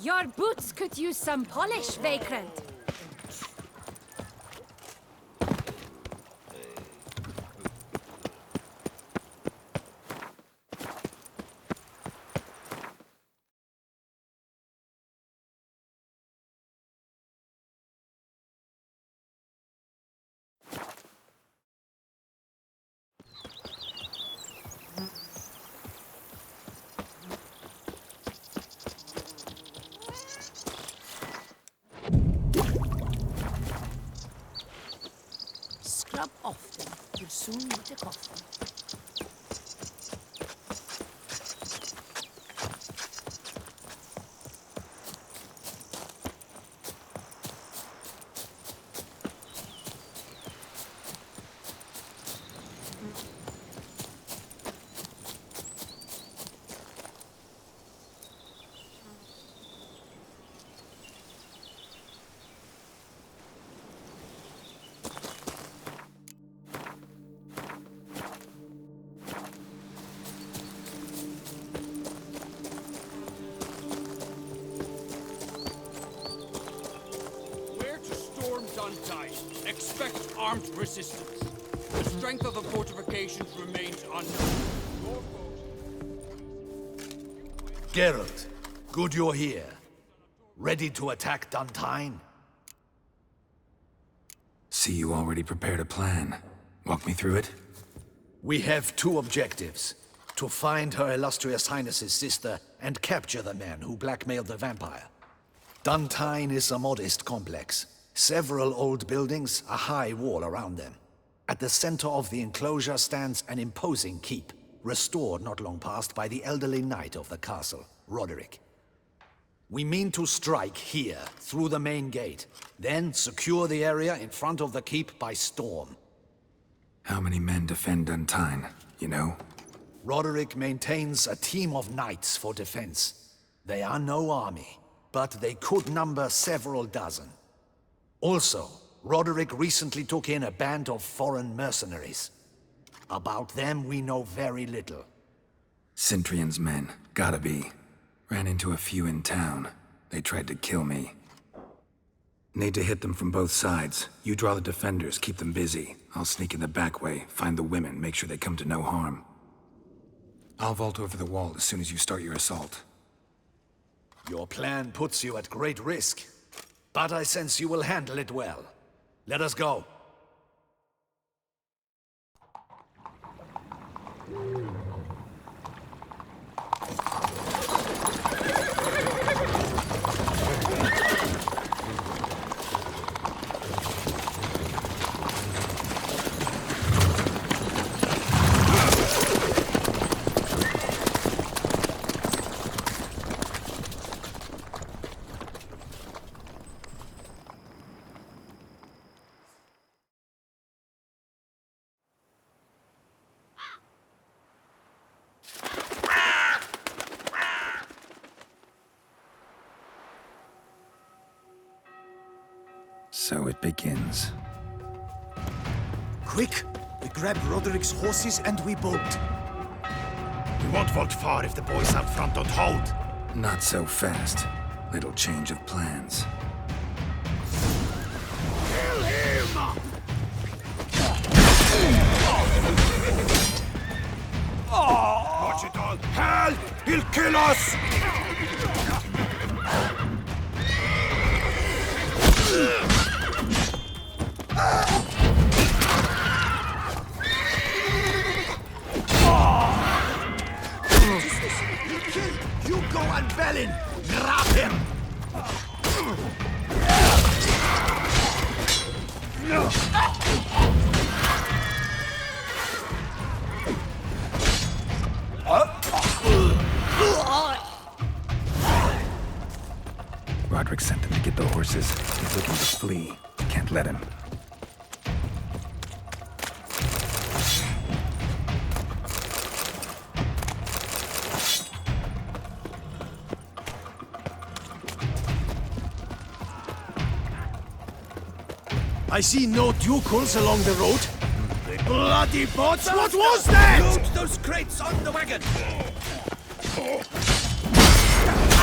Your boots could use some polish, Vagrant. Scrub often, you'll soon need a coffin. Expect armed resistance. The strength of the fortifications remains unknown. Geralt, good you're here. Ready to attack Duntine? See, you already prepared a plan. Walk me through it? We have two objectives. To find Her Illustrious Highness's sister and capture the man who blackmailed the vampire. Duntine is a modest complex. Several old buildings, a high wall around them. At the center of the enclosure stands an imposing keep, restored not long past by the elderly knight of the castle, Roderick. We mean to strike here, through the main gate, then secure the area in front of the keep by storm. How many men defend Duntine, you know? Roderick maintains a team of knights for defense. They are no army, but they could number several dozen. Also, Roderick recently took in a band of foreign mercenaries. About them we know very little. Cintrian's men, gotta be. Ran into a few in town. They tried to kill me. Need to hit them from both sides. You draw the defenders, keep them busy. I'll sneak in the back way, find the women, make sure they come to no harm. I'll vault over the wall as soon as you start your assault. Your plan puts you at great risk. But I sense you will handle it well. Let us go. So it begins. Quick! We grab Roderick's horses and we bolt. We won't vault far if the boys out front don't hold. Not so fast. Little change of plans. Kill him! Watch it all! Hell! He'll kill us! You go and Belin! Grab him! Roderick sent them to get the horses. He's looking to flee. Can't let him. I see no ducals along the road. The bloody bots! What was that? Load those crates on the wagon!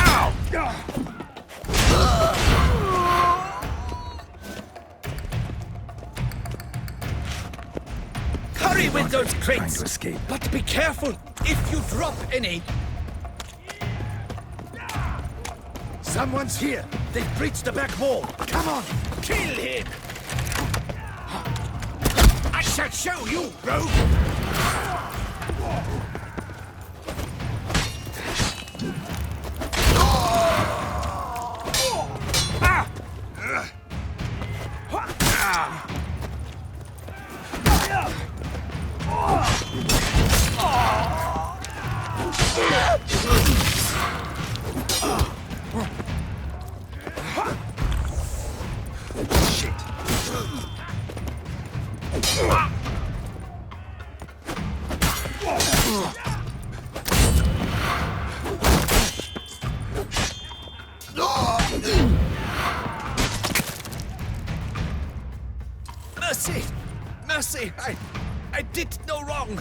Ow! those trying crates. to escape. But be careful if you drop any. Someone's here. They've breached the back wall. Come on, kill him. I shall show you, rogue. Mercy! Mercy! I did no wrong!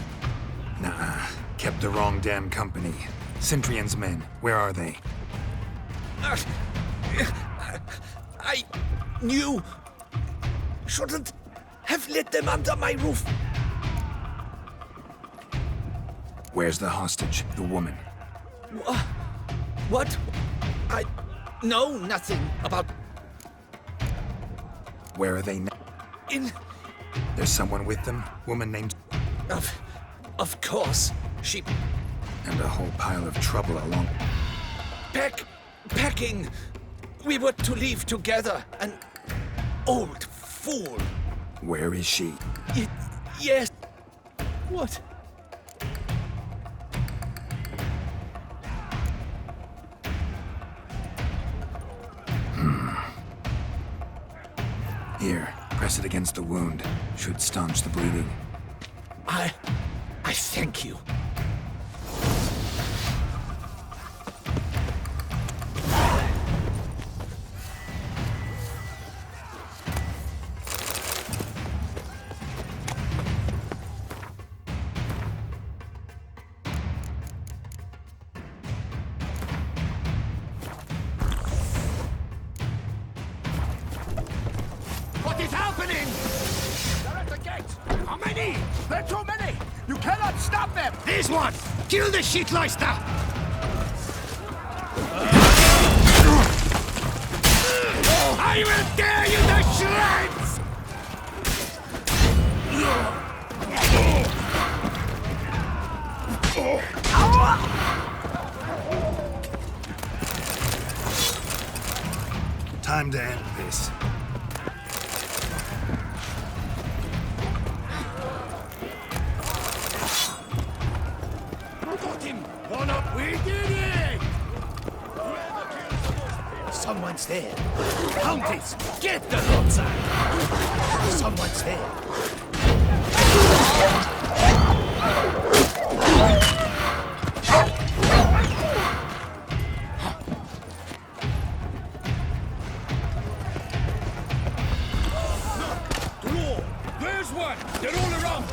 Nah, kept the wrong damn company. Centrion's men, where are they? I knew. Shouldn't have let them under my roof. Where's the hostage, the woman? What? I know nothing about. Where are they now? In. There's someone with them? Woman named... Of course. She. And a whole pile of trouble along... Packing. We were to leave together. An old fool. Where is she? Yes. What? Here, press it against the wound. Should staunch the bleeding. I thank you. What is happening? They're at the gate. How many? There are too many. You cannot stop them. This one. Kill the shitleister. I will tear you to shreds. Time to end this. Got him. One up. We did it. Someone's there. Countess, get the outside. Someone's there. There's one! They're all around!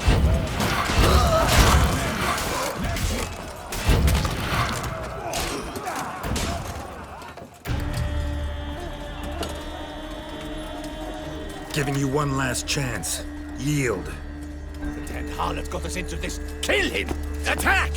Giving you one last chance. Yield. The damned harlot got us into this. Kill him! Attack!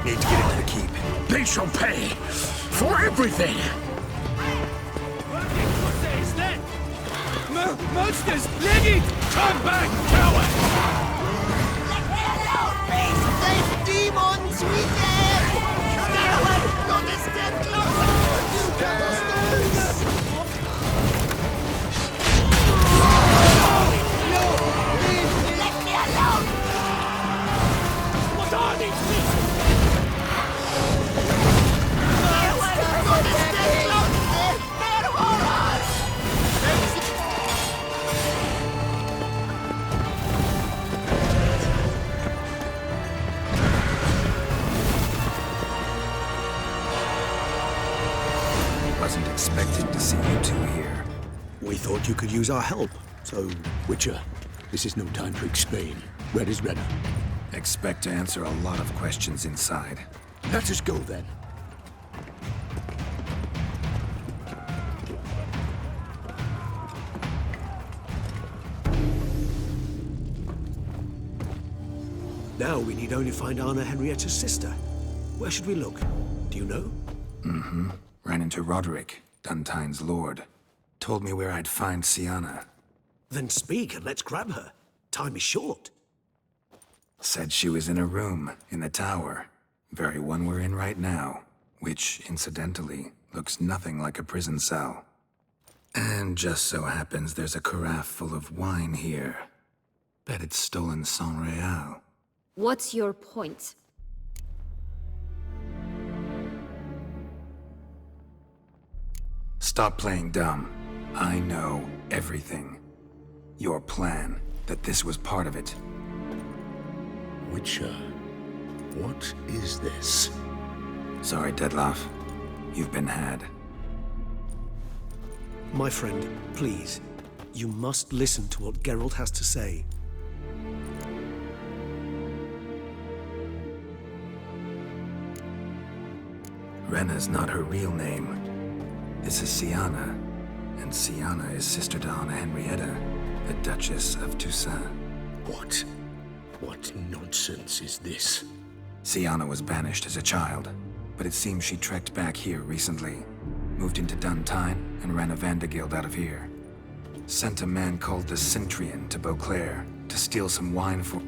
Need to get into the keep. They shall pay for everything! Monsters! Let it! Come back, coward! Let me alone, please! There's demons with them! Stay away! Don't step closer! Let me alone! What are these things? Stay away! Don't step closer! They're horrors! to see you two here. We thought you could use our help, so... Witcher, this is no time to explain. Where is Renna? Expect to answer a lot of questions inside. Let us go then. Now we need only find Anna Henrietta's sister. Where should we look? Do you know? Ran into Roderick, Duntine's lord. Told me where I'd find Siana. Then speak and let's grab her. Time is short. Said she was in a room in the tower. Very one we're in right now. Which, incidentally, looks nothing like a prison cell. And just so happens there's a carafe full of wine here. Bet it's stolen San Real. What's your point? Stop playing dumb. I know everything. Your plan, that this was part of it. Witcher, what is this? Sorry, Dettlaff. You've been had. My friend, please. You must listen to what Geralt has to say. Renna's not her real name. This is Siana, and Siana is sister to Anna Henrietta, the Duchess of Toussaint. What nonsense is this? Siana was banished as a child, but it seems she trekked back here recently. Moved into Duntine and ran a Vandergild out of here. Sent a man called the Centrian to Beauclair to steal some wine for...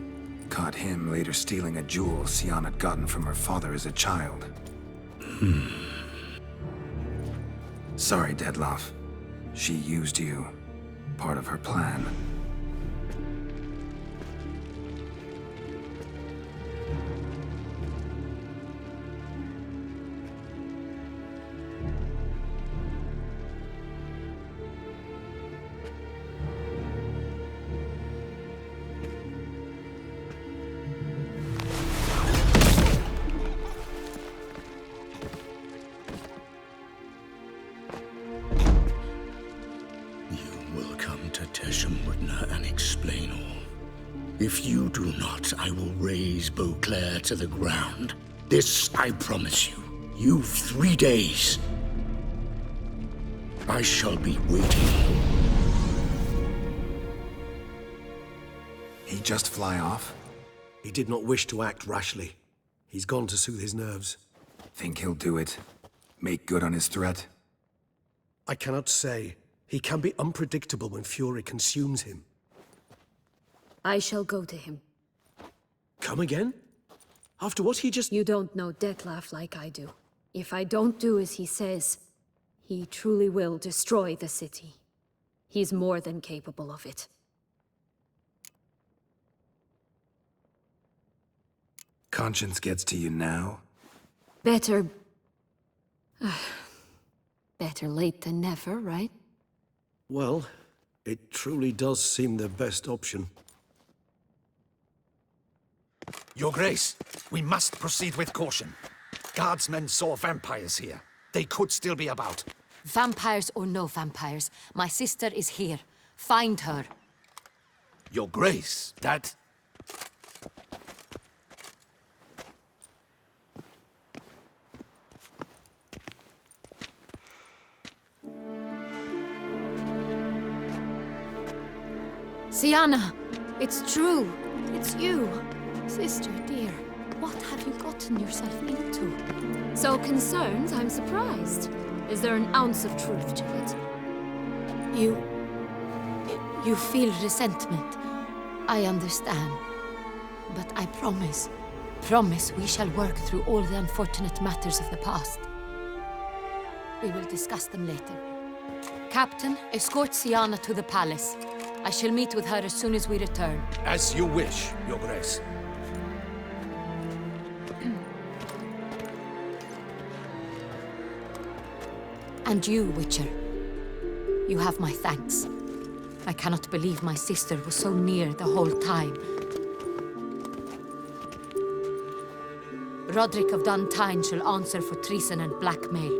Caught him later stealing a jewel Siana had gotten from her father as a child. Sorry, Dettlaff. She used you. Part of her plan. And explain all. If you do not, I will raise Beauclair to the ground. This I promise you. You've 3 days. I shall be waiting. He just fly off? He did not wish to act rashly. He's gone to soothe his nerves. Think he'll do it? Make good on his threat? I cannot say. He can be unpredictable when fury consumes him. I shall go to him. Come again? After what he just... You don't know Dettlaff like I do. If I don't do as he says, he truly will destroy the city. He's more than capable of it. Conscience gets to you now? Better... better late than never, right? Well, it truly does seem the best option. Your Grace, we must proceed with caution. Guardsmen saw vampires here. They could still be about. Vampires or no vampires, my sister is here. Find her. Your Grace, that... Siana, it's true. It's you. Sister, dear, what have you gotten yourself into? So concerned, I'm surprised. Is there an ounce of truth to it? You feel resentment. I understand. But I promise we shall work through all the unfortunate matters of the past. We will discuss them later. Captain, escort Siana to the palace. I shall meet with her as soon as we return. As you wish, Your Grace. And you, Witcher. You have my thanks. I cannot believe my sister was so near the whole time. Roderick of Duntine shall answer for treason and blackmail.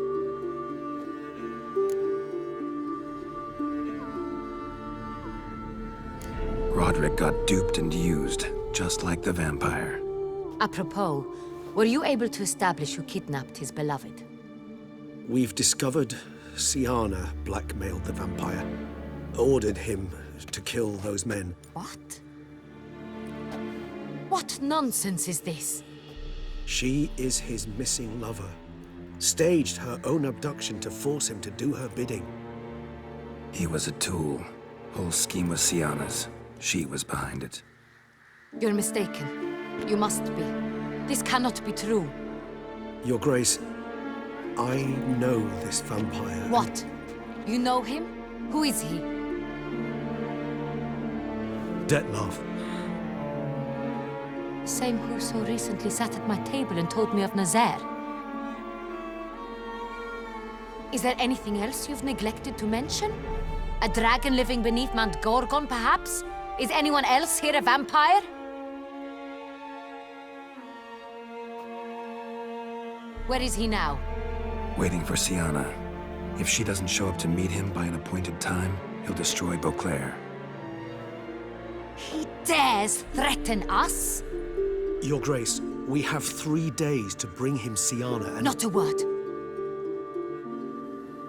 Lothric got duped and used, just like the vampire. Apropos, were you able to establish who kidnapped his beloved? We've discovered Syanna blackmailed the vampire, ordered him to kill those men. What? What nonsense is this? She is his missing lover. Staged her own abduction to force him to do her bidding. He was a tool. Whole scheme was Syanna's. She was behind it. You're mistaken. You must be. This cannot be true. Your Grace, I know this vampire. What? You know him? Who is he? Dettlaff. Same who so recently sat at my table and told me of Nazaire. Is there anything else you've neglected to mention? A dragon living beneath Mount Gorgon, perhaps? Is anyone else here a vampire? Where is he now? Waiting for Syanna. If she doesn't show up to meet him by an appointed time, he'll destroy Beauclair. He dares threaten us? Your Grace, we have 3 days to bring him Syanna and... Not a word.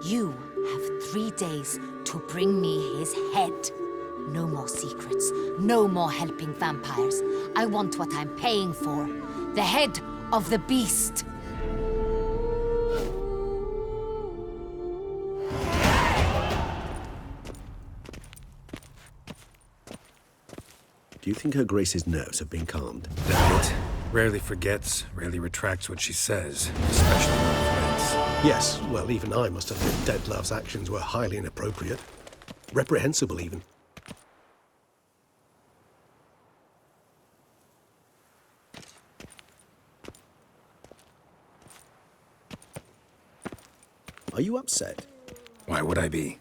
You have 3 days to bring me his head. No more secrets. No more helping vampires. I want what I'm paying for. The head of the beast. Do you think Her Grace's nerves have been calmed? Doubt it. Rarely forgets, rarely retracts what she says, especially when friends. Yes, well, even I must admit Dettlaff's actions were highly inappropriate. Reprehensible, even. Are you upset? Why would I be?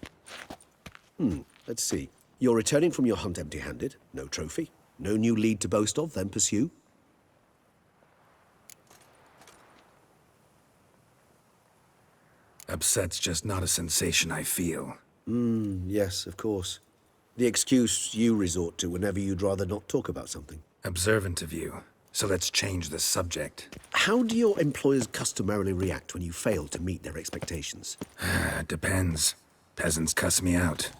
Let's see. You're returning from your hunt empty-handed. No trophy. No new lead to boast of, then pursue. Upset's just not a sensation I feel. Yes, of course. The excuse you resort to whenever you'd rather not talk about something. Observant of you. So let's change the subject. How do your employers customarily react when you fail to meet their expectations? Depends. Peasants cuss me out.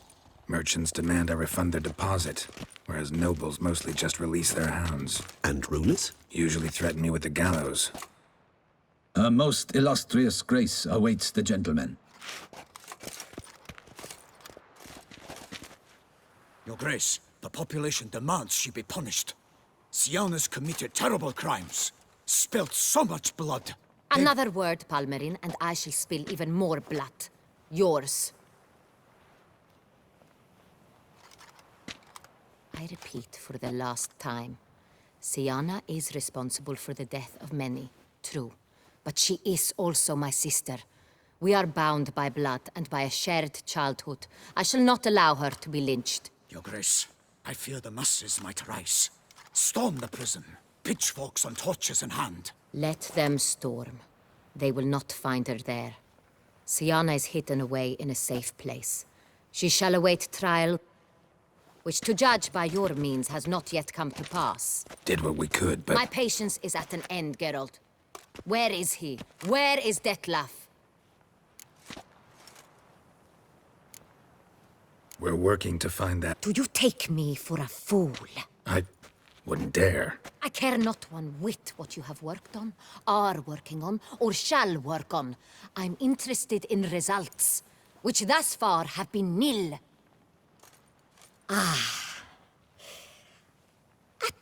Merchants demand I refund their deposit, whereas nobles mostly just release their hounds. And rulers? Usually threaten me with the gallows. Her most illustrious grace awaits the gentleman. Your Grace, the population demands she be punished. Syanna's committed terrible crimes. Spilt so much blood. Another word, Palmerin, and I shall spill even more blood. Yours. I repeat for the last time. Syanna is responsible for the death of many, true. But she is also my sister. We are bound by blood and by a shared childhood. I shall not allow her to be lynched. Your Grace, I fear the masses might rise. Storm the prison, pitchforks and torches in hand. Let them storm. They will not find her there. Syanna is hidden away in a safe place. She shall await trial, which to judge by your means has not yet come to pass. Did what we could, but... My patience is at an end, Geralt. Where is he? Where is Dettlaff? We're working to find that... Do you take me for a fool? I wouldn't dare. I care not one whit what you have worked on, are working on, or shall work on. I'm interested in results, which thus far have been nil. At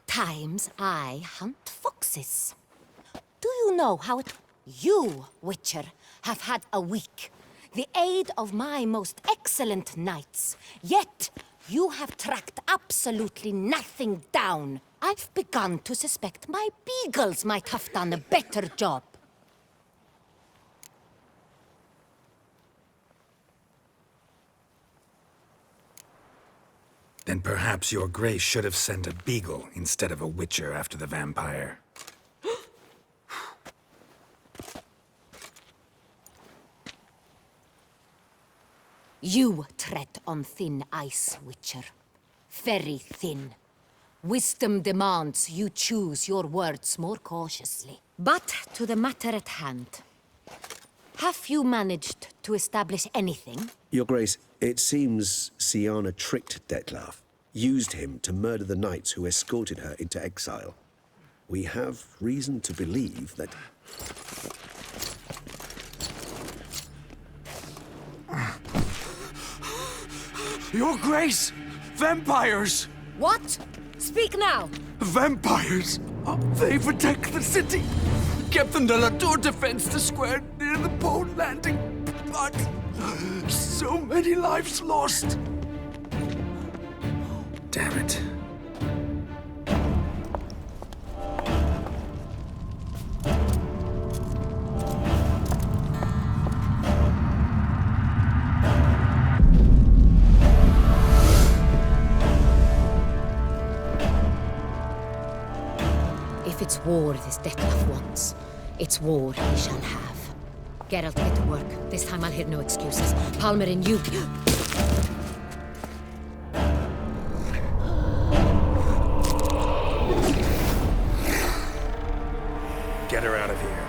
times, I hunt foxes. Do you know how you, Witcher, have had a week? The aid of my most excellent knights. Yet, you have tracked absolutely nothing down. I've begun to suspect my beagles might have done a better job. Then perhaps your grace should have sent a beagle instead of a witcher after the vampire. You tread on thin ice, Witcher. Very thin. Wisdom demands you choose your words more cautiously. But to the matter at hand. Have you managed to establish anything? Your Grace, it seems Syanna tricked Dettlaff, used him to murder the knights who escorted her into exile. We have reason to believe that... Your Grace! Vampires! What? Speak now! Vampires! They've attacked the city! Captain de la Tour defends the square near the boat landing, but so many lives lost! Damn it. If it's war this Dettlaff wants, it's war he shall have. Geralt, get to work. This time I'll hear no excuses. Palmer and you... Get her out of here.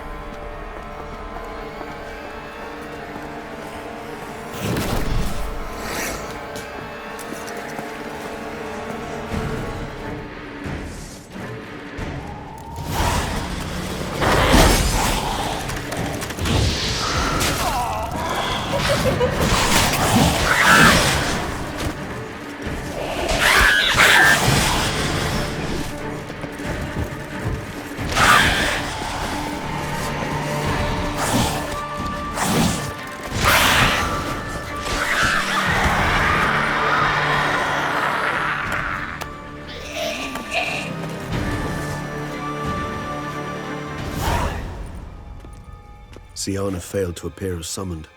Syanna failed to appear as summoned.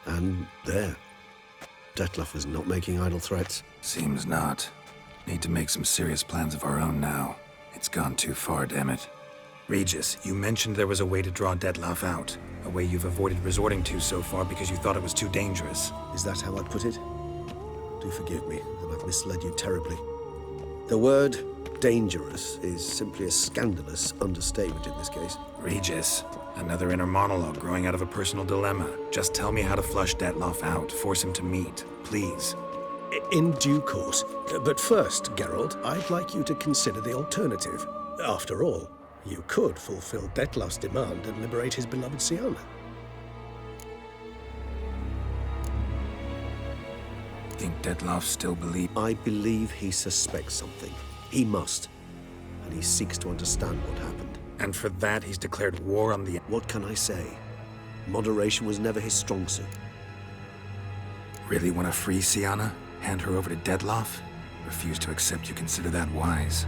And there. Dettlaff was not making idle threats. Seems not. Need to make some serious plans of our own now. It's gone too far, damn it. Regis, you mentioned there was a way to draw Dettlaff out. A way you've avoided resorting to so far because you thought it was too dangerous. Is that how I'd put it? Do forgive me that I've misled you terribly. The word dangerous is simply a scandalous understatement in this case. Regis, another inner monologue growing out of a personal dilemma. Just tell me how to flush Dettlaff out. Force him to meet, please. In due course. But first, Geralt, I'd like you to consider the alternative. After all, you could fulfill Dettlaff's demand and liberate his beloved Syanna. Think Dettlaff still believes? I believe he suspects something. He must. And he seeks to understand what happened. And for that, he's declared war on the... What can I say? Moderation was never his strong suit. Really want to free Syanna? Hand her over to Dettlaff? Refuse to accept you consider that wise.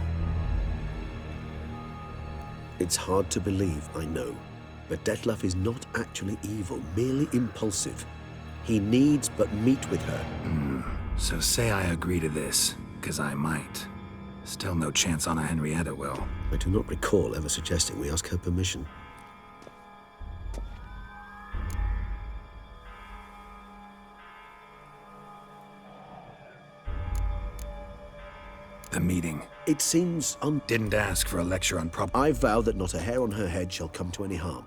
It's hard to believe, I know. But Dettlaff is not actually evil, merely impulsive. He needs but meet with her. So say I agree to this, because I might. Still no chance Anna Henrietta will. I do not recall ever suggesting we ask her permission. The meeting. It seems Didn't ask for a lecture on I vow that not a hair on her head shall come to any harm.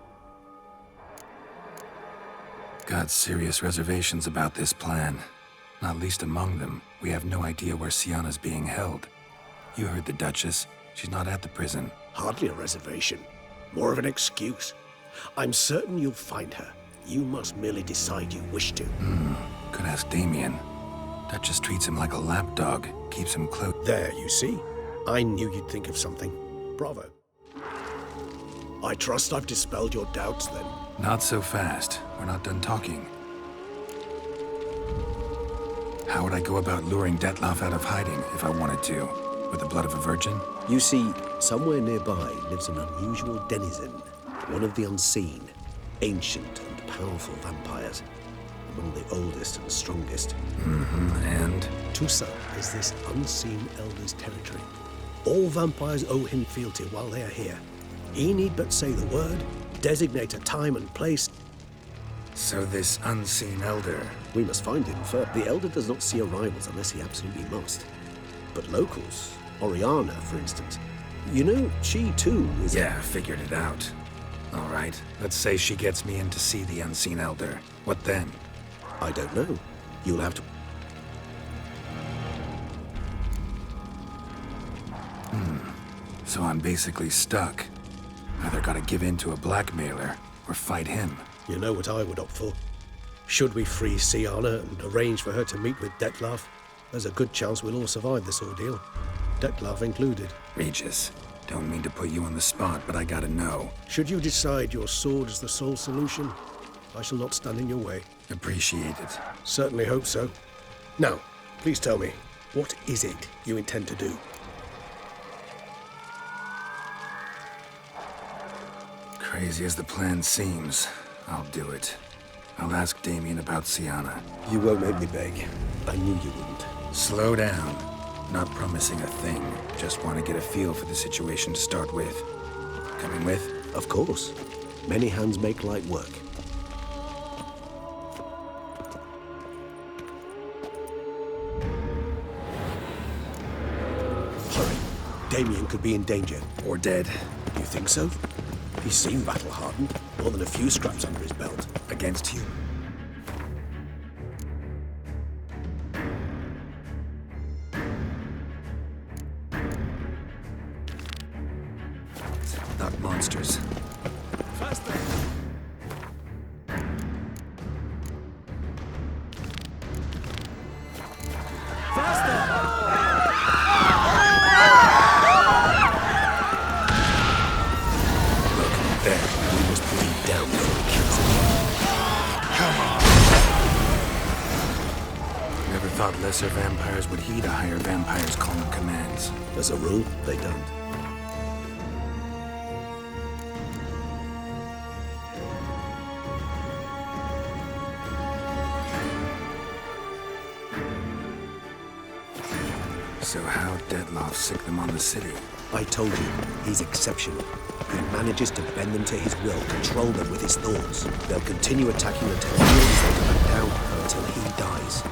Got serious reservations about this plan. Not least among them, we have no idea where Syanna's being held. You heard the Duchess. She's not at the prison. Hardly a reservation. More of an excuse. I'm certain you'll find her. You must merely decide you wish to. Could ask Damien. Duchess treats him like a lapdog. Keeps him close. There, you see. I knew you'd think of something. Bravo. I trust I've dispelled your doubts, then. Not so fast. We're not done talking. How would I go about luring Dettlaff out of hiding if I wanted to? With the blood of a virgin? You see, somewhere nearby lives an unusual denizen. One of the unseen, ancient and powerful vampires. Among the oldest and strongest. And? Tusa is this unseen elder's territory. All vampires owe him fealty while they are here. He need but say the word, designate a time and place. So this unseen elder... We must find him first. The elder does not see arrivals unless he absolutely must. But locals, Oriana, for instance. You know, she too is... Yeah, figured it out. All right, let's say she gets me in to see the Unseen Elder. What then? I don't know. You'll have to... So I'm basically stuck. Either gotta give in to a blackmailer, or fight him. You know what I would opt for? Should we free Syanna and arrange for her to meet with Dettlaff, there's a good chance we'll all survive this ordeal. Dettlaff included. Regis, don't mean to put you on the spot, but I gotta know. Should you decide your sword is the sole solution, I shall not stand in your way. Appreciate it. Certainly hope so. Now, please tell me, what is it you intend to do? Crazy as the plan seems, I'll do it. I'll ask Damien about Syanna. You won't make me beg. I knew you wouldn't. Slow down. Not promising a thing. Just want to get a feel for the situation to start with. Coming with? Of course. Many hands make light work. Hurry. Damien could be in danger. Or dead. You think so? He seemed battle-hardened. More than a few scraps under his belt. Against you? Not monsters. Faster! There, we must bleed down before he kills him. Never thought lesser vampires would heed a higher vampire's calling commands. As a rule, they don't. So how'd Dettlaff sick them on the city? I told you, he's exceptional. He manages to bend them to his will, control them with his thoughts. They'll continue attacking until he feels they come back down, until he dies.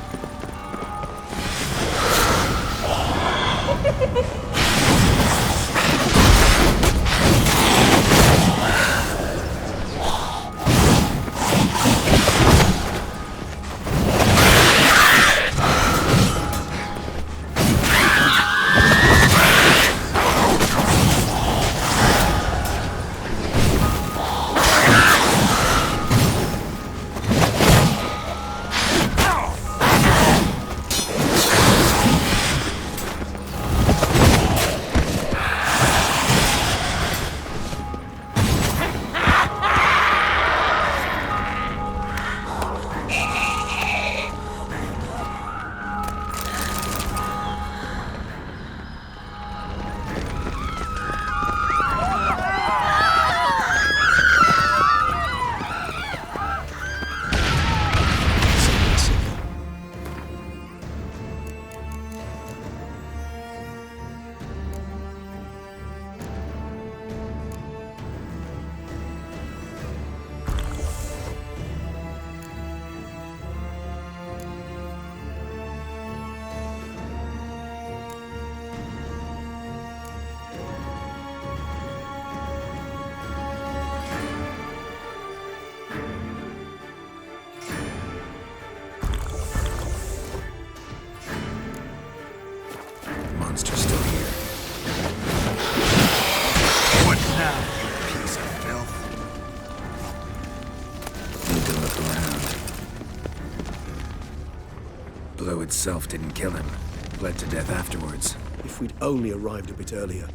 Monster's still here. What now? Piece of filth. Need to look around. Blow itself didn't kill him. Bled to death afterwards. If we'd only arrived a bit earlier.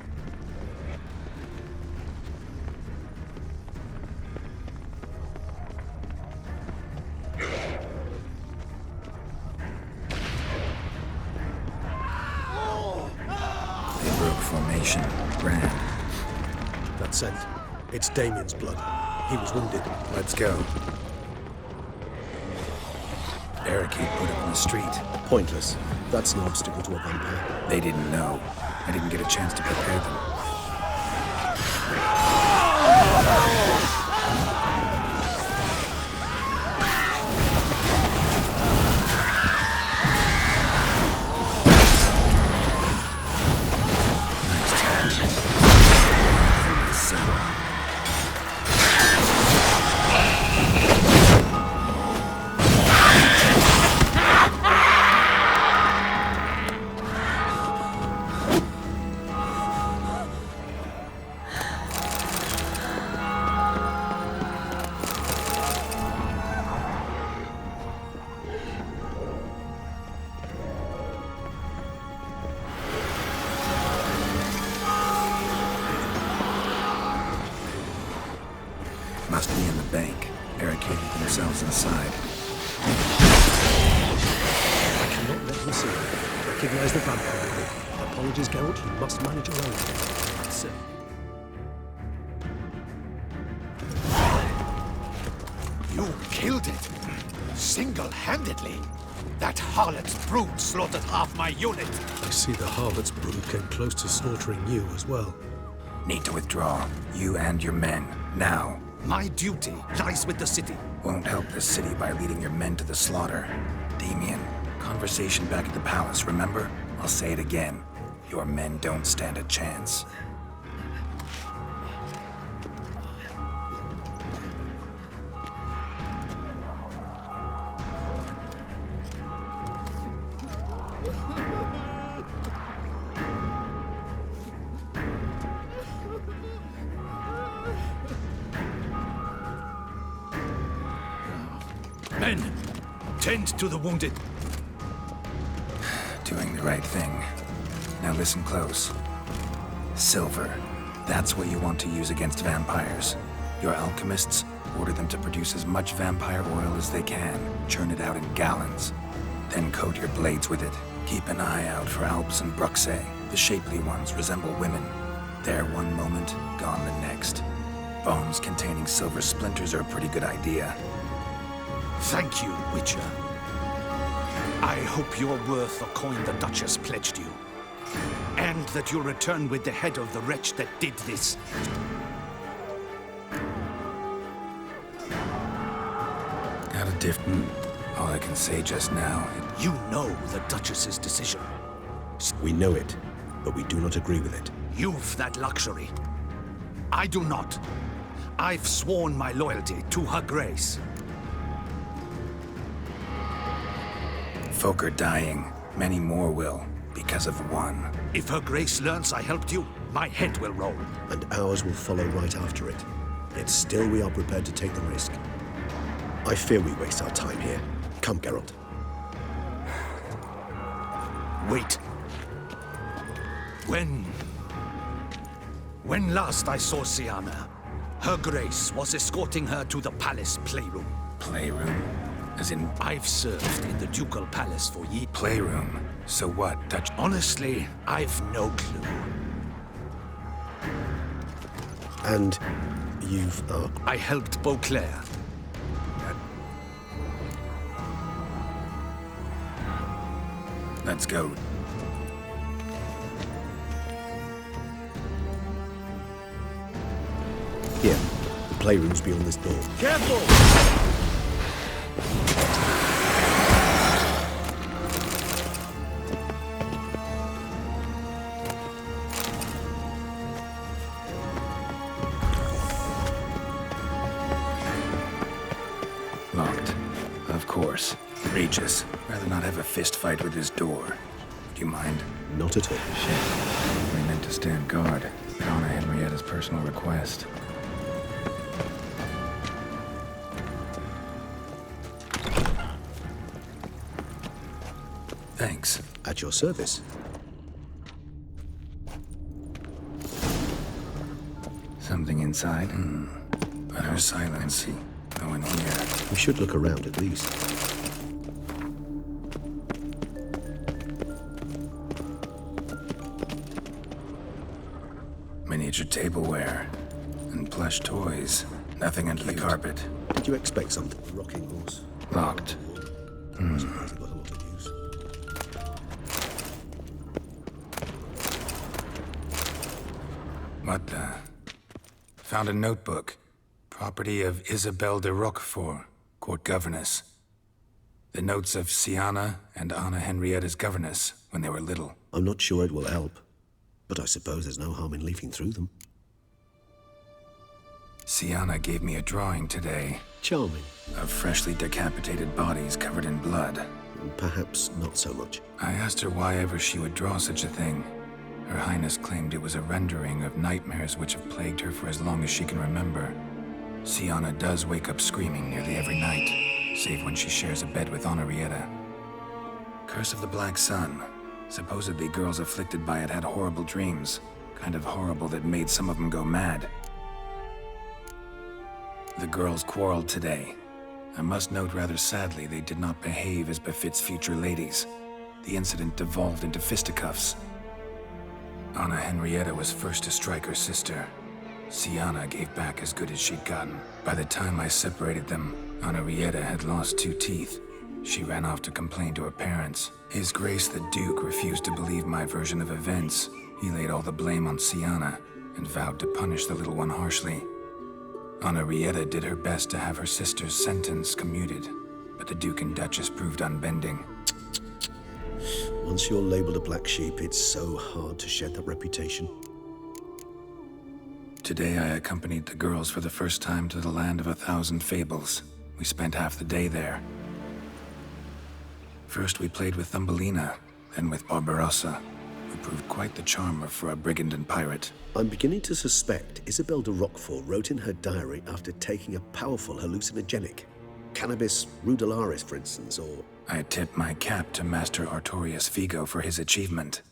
They broke formation. Ran. That's it. It's Damien's blood. He was wounded. Let's go. Barricade put up in the street. Pointless. That's no obstacle to a vampire. They didn't know. I didn't get a chance to prepare them. bank, barricaded themselves inside. I cannot let him see it. Recognize the vampire core. Apologies, Geralt. You must manage alone. Sir. You killed it! Single-handedly! That harlot's brood slaughtered half my unit! I see the harlot's brood came close to slaughtering you as well. Need to withdraw. You and your men. Now. My duty lies with the city. Won't help the city by leading your men to the slaughter. Damien, conversation back at the palace, remember? I'll say it again. Your men don't stand a chance. Men, tend to the wounded. Doing the right thing. Now listen close. Silver. That's what you want to use against vampires. Your alchemists order them to produce as much vampire oil as they can. Churn it out in gallons. Then coat your blades with it. Keep an eye out for Alps and Bruxae. The shapely ones resemble women. There one moment, gone the next. Bones containing silver splinters are a pretty good idea. Thank you, Witcher. I hope you're worth the coin the Duchess pledged you. And that you'll return with the head of the wretch that did this. Got a different... All I can say just now... You know the Duchess's decision. We know it, but we do not agree with it. You've that luxury. I do not. I've sworn my loyalty to Her Grace. Folk are dying. Many more will, because of one. If Her Grace learns I helped you, my head will roll. And ours will follow right after it. Yet still we are prepared to take the risk. I fear we waste our time here. Come, Geralt. Wait. When last I saw Syanna, Her Grace was escorting her to the palace playroom. Playroom? As in... I've served in the ducal palace for years. Playroom? So what? Dutch... Honestly, I've no clue. And you've... I helped Beauclair. Let's go. Here. The playroom's beyond this door. Careful! Locked. Of course. Regis. Rather not have a fist fight with his door. Do you mind? Not at all. Shit. We meant to stand guard. At Anna Henrietta's personal request. Thanks. At your service. Something inside? Utter silence. No one here. We should look around at least. Miniature tableware. And plush toys. Nothing under the carpet. Did you expect something? A rocking horse? Locked. I suppose it got a lot of use. What the? Found a notebook. Property of Isabelle de Roquefort, court governess. The notes of Syanna and Anna Henrietta's governess when they were little. I'm not sure it will help, but I suppose there's no harm in leafing through them. Syanna gave me a drawing today Charming. of freshly decapitated bodies covered in blood. Perhaps not so much. I asked her why ever she would draw such a thing. Her Highness claimed it was a rendering of nightmares which have plagued her for as long as she can remember. Syanna does wake up screaming nearly every night, save when she shares a bed with Henrietta. Curse of the Black Sun. Supposedly girls afflicted by it had horrible dreams. Kind of horrible that made some of them go mad. The girls quarreled today. I must note rather sadly they did not behave as befits future ladies. The incident devolved into fisticuffs. Anna Henrietta was first to strike her sister. Siana gave back as good as she'd gotten. By the time I separated them, Anna Henrietta had lost 2 teeth. She ran off to complain to her parents. His Grace the Duke refused to believe my version of events. He laid all the blame on Siana and vowed to punish the little one harshly. Anna Henrietta did her best to have her sister's sentence commuted, but the Duke and Duchess proved unbending. Once you're labeled a black sheep, it's so hard to shed that reputation. Today I accompanied the girls for the first time to the land of 1,000 fables. We spent half the day there. First we played with Thumbelina, then with Barbarossa, who proved quite the charmer for a brigand and pirate. I'm beginning to suspect Isabel de Roquefort wrote in her diary after taking a powerful hallucinogenic. Cannabis rudelaris, for instance, or... I tip my cap to Master Artorius Vigo for his achievement.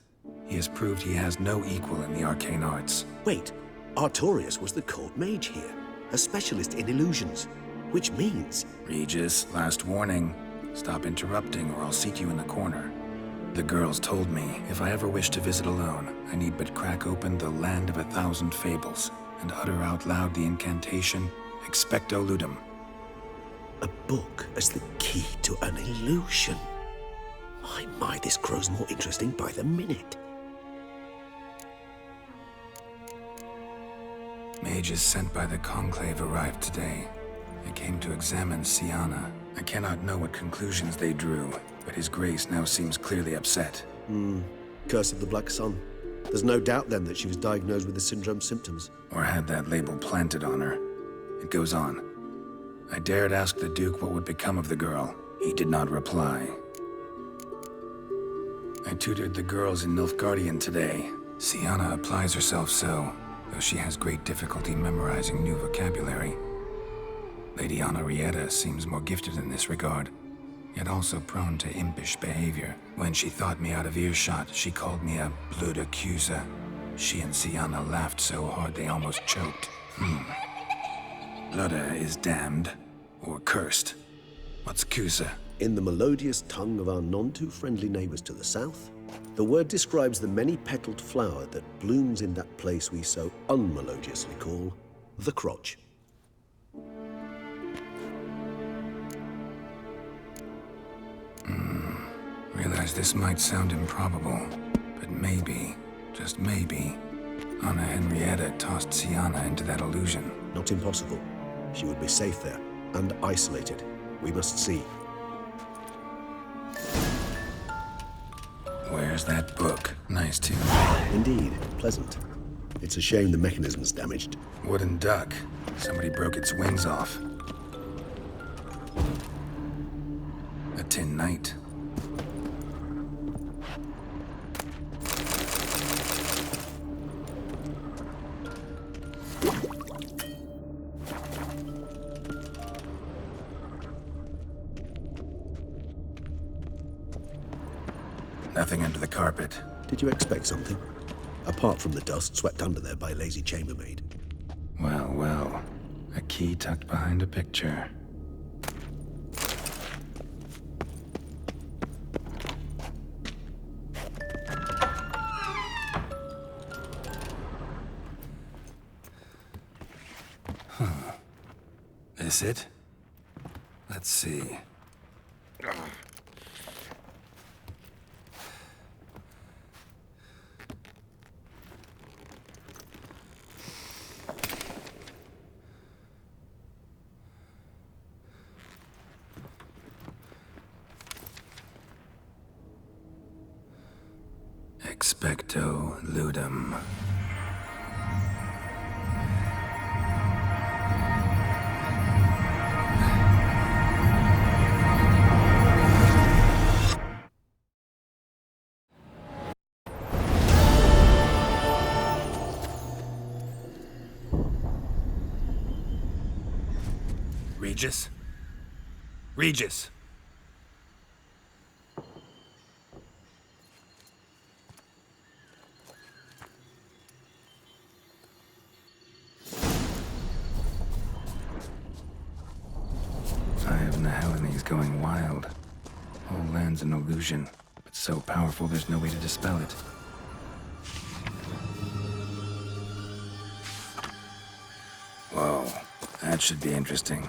He has proved he has no equal in the arcane arts. Wait, Artorius was the court mage here, a specialist in illusions, which means... Regis, last warning. Stop interrupting or I'll seat you in the corner. The girls told me if I ever wish to visit alone, I need but crack open the Land of 1,000 Fables and utter out loud the incantation, Expecto Ludum. A book as the key to an illusion. My, this grows more interesting by the minute. Mages sent by the Conclave arrived today. They came to examine Siana. I cannot know what conclusions they drew, but His Grace now seems clearly upset. Curse of the Black Sun. There's no doubt then that she was diagnosed with the syndrome symptoms. Or had that label planted on her. It goes on. I dared ask the Duke what would become of the girl. He did not reply. I tutored the girls in Nilfgaardian today. Siana applies herself so, though she has great difficulty memorizing new vocabulary. Lady Anna Henrietta seems more gifted in this regard, yet also prone to impish behavior. When she thought me out of earshot, she called me a blood accuser. She and Siana laughed so hard they almost choked. Ludda is damned, or cursed. What's Cusa? In the melodious tongue of our none-too-friendly neighbors to the south, the word describes the many-petaled flower that blooms in that place we so unmelodiously call the crotch. Realize this might sound improbable, but maybe, just maybe, Anna Henrietta tossed Siana into that illusion. Not impossible. She would be safe there, and isolated. We must see. Where's that book? Nice too. Indeed, pleasant. It's a shame the mechanism's damaged. Wooden duck. Somebody broke its wings off. A tin knight. Nothing under the carpet. Did you expect something? Apart from the dust swept under there by a lazy chambermaid. Well, well. A key tucked behind a picture. This it? Let's see. Expecto Ludum. Regis? Regis! Something's going wild. Whole land's an illusion, but so powerful there's no way to dispel it. Whoa, that should be interesting.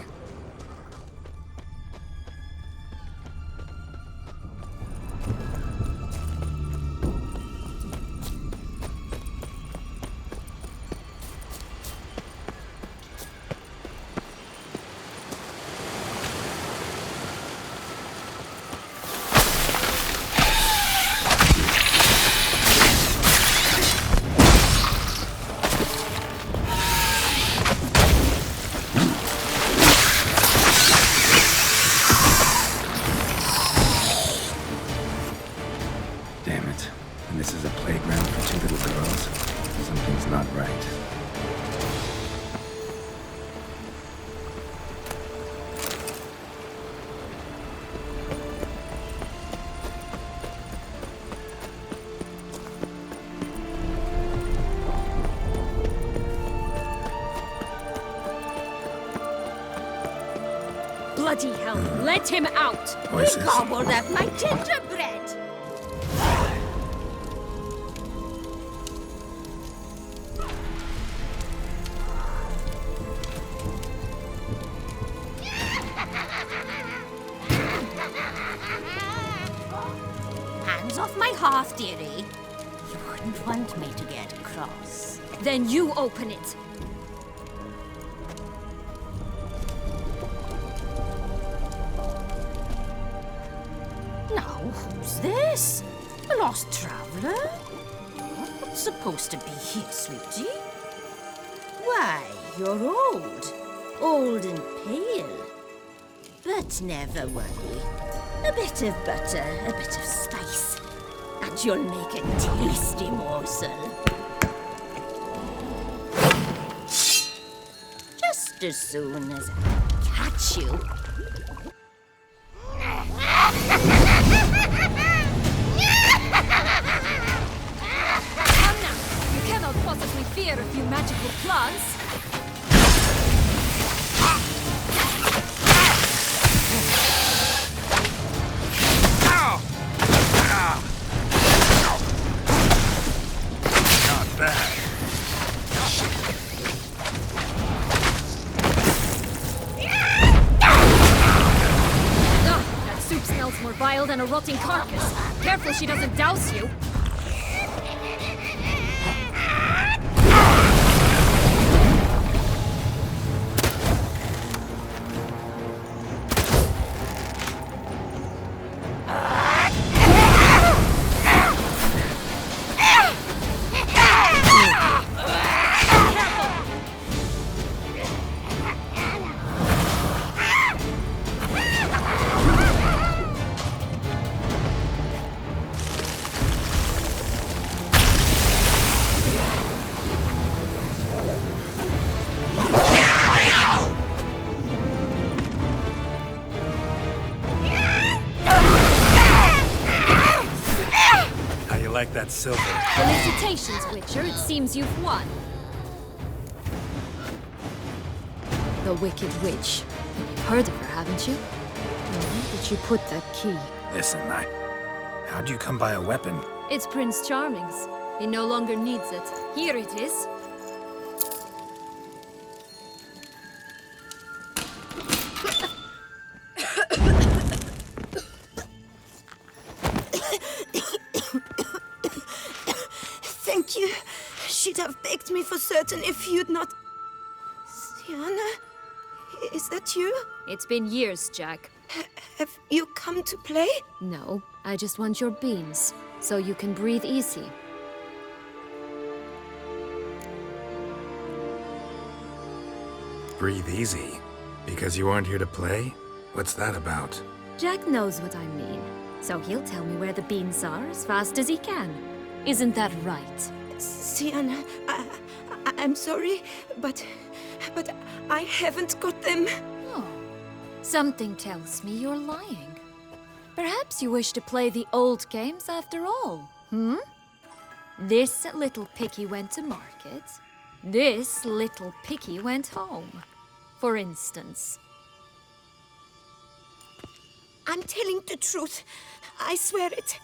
Bloody hell, let him out! Voices. He gobbled up my gingerbread! Hands off my hearth, dearie. You wouldn't want me to get cross. Then you open it. Now, who's this? A lost traveler? What's supposed to be here, sweetie? Why, you're old. Old and pale. But never worry. A bit of butter, a bit of spice, and you'll make a tasty morsel. Just as soon as I catch you. Come now! You cannot possibly fear a few magical plants. Not bad. That soup smells more vile than a rotting carcass. Careful she doesn't douse you. Like that silver. Felicitations, Witcher. It seems you've won. The Wicked Witch. You've heard of her, haven't you? Where did she put that key? Listen, how'd you come by a weapon? It's Prince Charming's. He no longer needs it. Here it is. Thank you. She'd have begged me for certain if you'd not... Sienna? Is that you? It's been years, Jack. Have you come to play? No, I just want your beans, so you can breathe easy. Breathe easy? Because you aren't here to play? What's that about? Jack knows what I mean, so he'll tell me where the beans are as fast as he can. Isn't that right? Sienna, I'm sorry, but I haven't got them. Oh, something tells me you're lying. Perhaps you wish to play the old games after all, This little piggy went to market. This little piggy went home, for instance. I'm telling the truth. I swear it.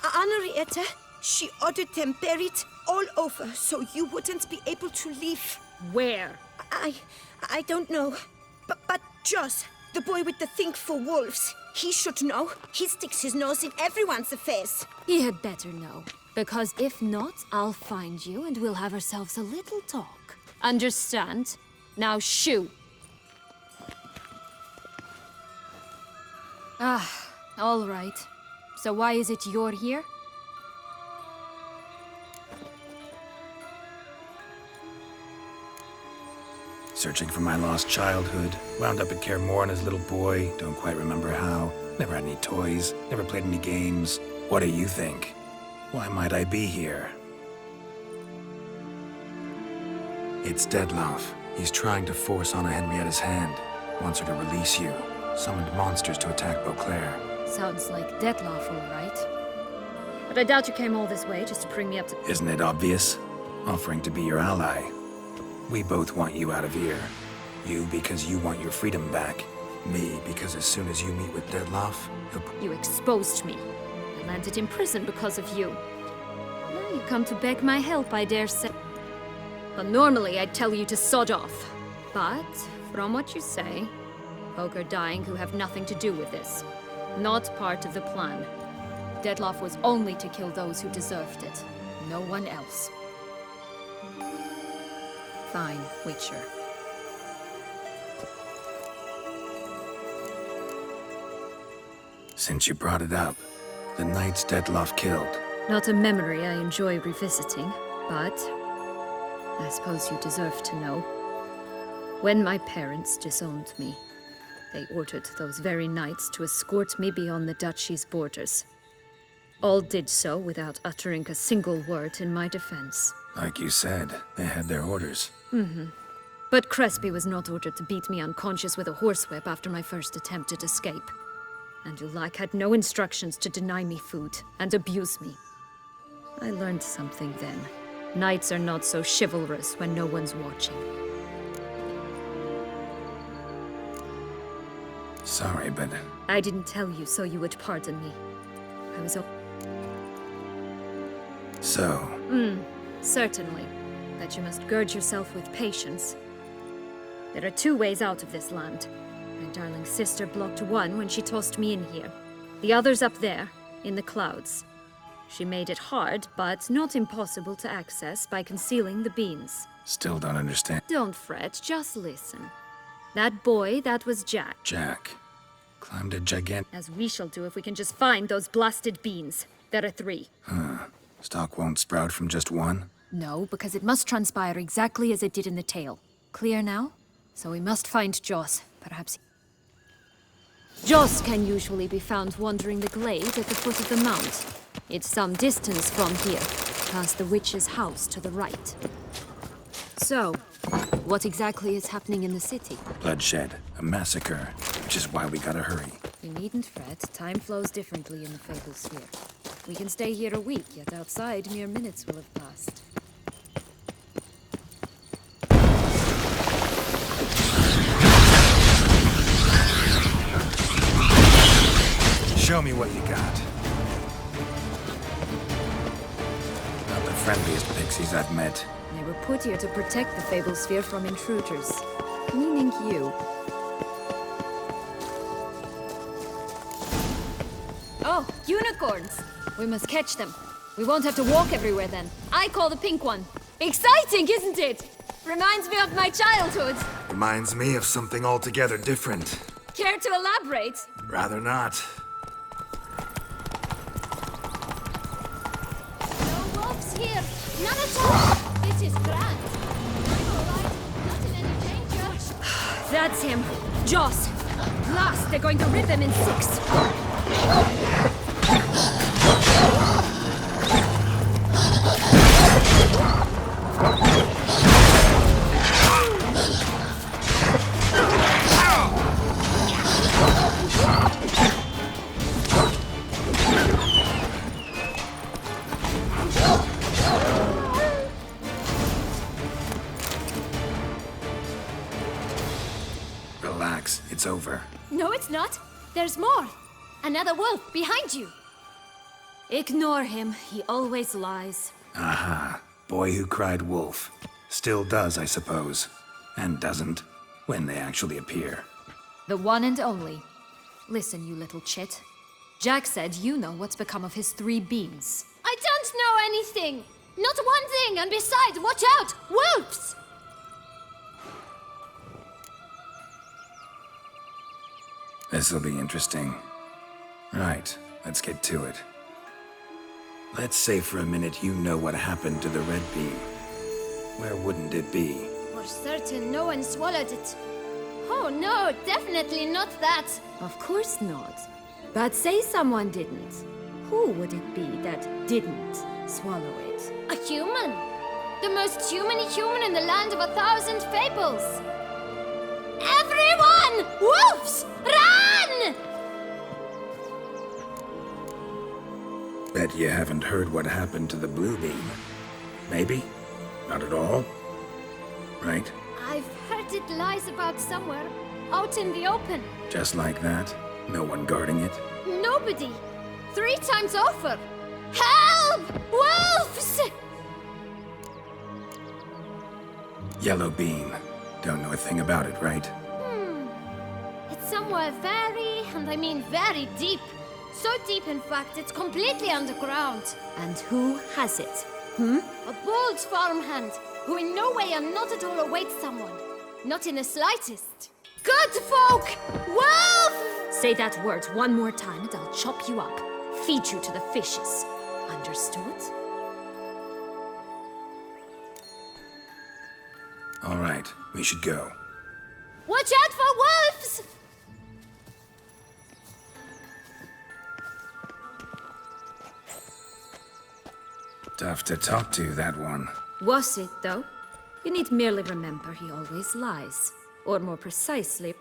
Henrietta, she ordered them buried all over so you wouldn't be able to leave. Where? I don't know. But Joss, the boy with the thing for wolves, he should know. He sticks his nose in everyone's affairs. He had better know. Because if not, I'll find you and we'll have ourselves a little talk. Understand? Now shoo! All right. So why is it you're here? Searching for my lost childhood. Wound up at Kaer Morhen as a little boy. Don't quite remember how. Never had any toys. Never played any games. What do you think? Why might I be here? It's Dettlaff. He's trying to force Anna Henrietta's hand. Wants her to release you. Summoned monsters to attack Beauclair. Sounds like Dettlaff, all right. But I doubt you came all this way just to bring me up to... Isn't it obvious? Offering to be your ally. We both want you out of here. You because you want your freedom back. Me because as soon as you meet with Dettlaff, he'll... You exposed me. I landed in prison because of you. Now you come to beg my help, I dare say. Well, normally I'd tell you to sod off. But, from what you say, folk are dying who have nothing to do with this. Not part of the plan. Dettlaff was only to kill those who deserved it. No one else. Fine, Witcher. Since you brought it up, the knights Dettlaff killed. Not a memory I enjoy revisiting, but I suppose you deserve to know. When my parents disowned me, they ordered those very knights to escort me beyond the duchy's borders. All did so without uttering a single word in my defense. Like you said, they had their orders. But Crespi was not ordered to beat me unconscious with a horsewhip after my first attempt at escape. And Dulac had no instructions to deny me food and abuse me. I learned something then. Knights are not so chivalrous when no one's watching. Sorry, but... I didn't tell you so you would pardon me. I was... So... Certainly. But you must gird yourself with patience. There are two ways out of this land. My darling sister blocked one when she tossed me in here. The other's up there, in the clouds. She made it hard, but not impossible to access by concealing the beans. Still don't understand. Don't fret, just listen. That boy, that was Jack. Jack. Climbed a gigantic... As we shall do if we can just find those blasted beans. There are 3. Stalk won't sprout from just one? No, because it must transpire exactly as it did in the tale. Clear now? So we must find Joss. Perhaps... Joss can usually be found wandering the glade at the foot of the mount. It's some distance from here, past the witch's house to the right. So, what exactly is happening in the city? Bloodshed. A massacre. Which is why we gotta hurry. You needn't fret. Time flows differently in the Fable Sphere. We can stay here a week, yet outside mere minutes will have passed. Show me what you got. Not the friendliest pixies I've met. They were put here to protect the Fable Sphere from intruders. Meaning you. Oh, unicorns! We must catch them. We won't have to walk everywhere then. I call the pink one. Exciting, isn't it? Reminds me of my childhood. Reminds me of something altogether different. Care to elaborate? Rather not. No wolves here. None at all. This is grand. I'm all right. Not in any danger. That's him. Joss. Last, they're going to rip him in 6. Relax, it's over. No, it's not. There's more. Another wolf behind you! Ignore him. He always lies. Aha. Boy who cried wolf. Still does, I suppose. And doesn't, when they actually appear. The one and only. Listen, you little chit. Jack said you know what's become of his 3 beans. I don't know anything! Not one thing, and besides, watch out! Wolves! This'll be interesting. Right, let's get to it. Let's say for a minute you know what happened to the red beam. Where wouldn't it be? For certain, no one swallowed it. Oh no, definitely not that. Of course not. But say someone didn't. Who would it be that didn't swallow it? A human. The most human-y human in the land of 1,000 fables. Everyone! Wolves! Run! Bet you haven't heard what happened to the blue beam. Maybe? Not at all? Right? I've heard it lies about somewhere, out in the open. Just like that? No one guarding it? Nobody. 3 times over. Help! Wolves! Yellow beam. Don't know a thing about it, right? It's somewhere very, and I mean very deep. So deep, in fact, it's completely underground. And who has it? A bold farmhand, who in no way and not at all awaits someone. Not in the slightest. Good folk! Wolf! Say that word one more time and I'll chop you up. Feed you to the fishes. Understood? All right, we should go. Watch out for wolves! Tough to talk to, that one. Was it, though? You need merely remember he always lies. Or more precisely...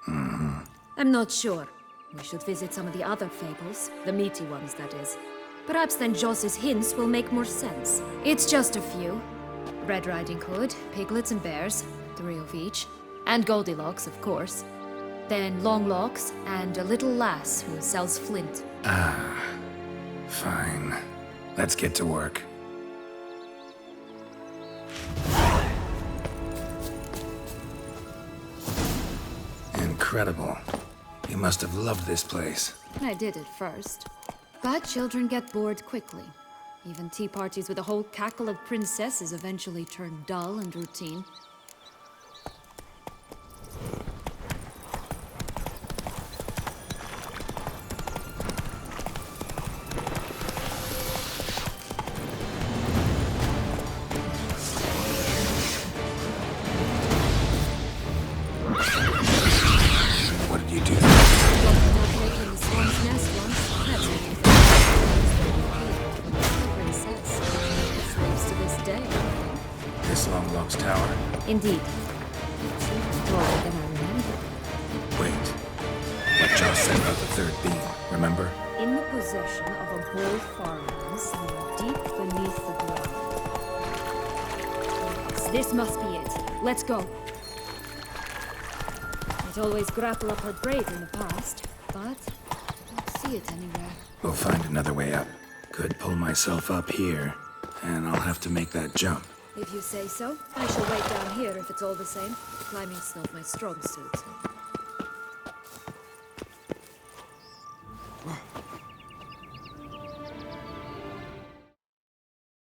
I'm not sure. We should visit some of the other fables. The meaty ones, that is. Perhaps then Joss's hints will make more sense. It's just a few. Red Riding Hood, piglets and bears, 3 of each. And Goldilocks, of course. Then Longlocks, and a little lass who sells flint. Fine. Let's get to work. Incredible. You must have loved this place. I did at first. But children get bored quickly. Even tea parties with a whole cackle of princesses eventually turn dull and routine. What did you do? Making the swan's nest once, that's it. Princess. Slaves to this day, I think. This Longlocks Tower? Indeed. It's even taller than I remember. Wait. What Joss said about the 3rd beam, remember? In the possession of a bold farmhand somewhere deep beneath the ground. Yes, this must be it. Let's go. I'd always grapple up her braid in the past, but I don't see it anywhere. We'll find another way up. Could pull myself up here, and I'll have to make that jump. If you say so, I shall wait down here if it's all the same. Climbing's not my strong suit.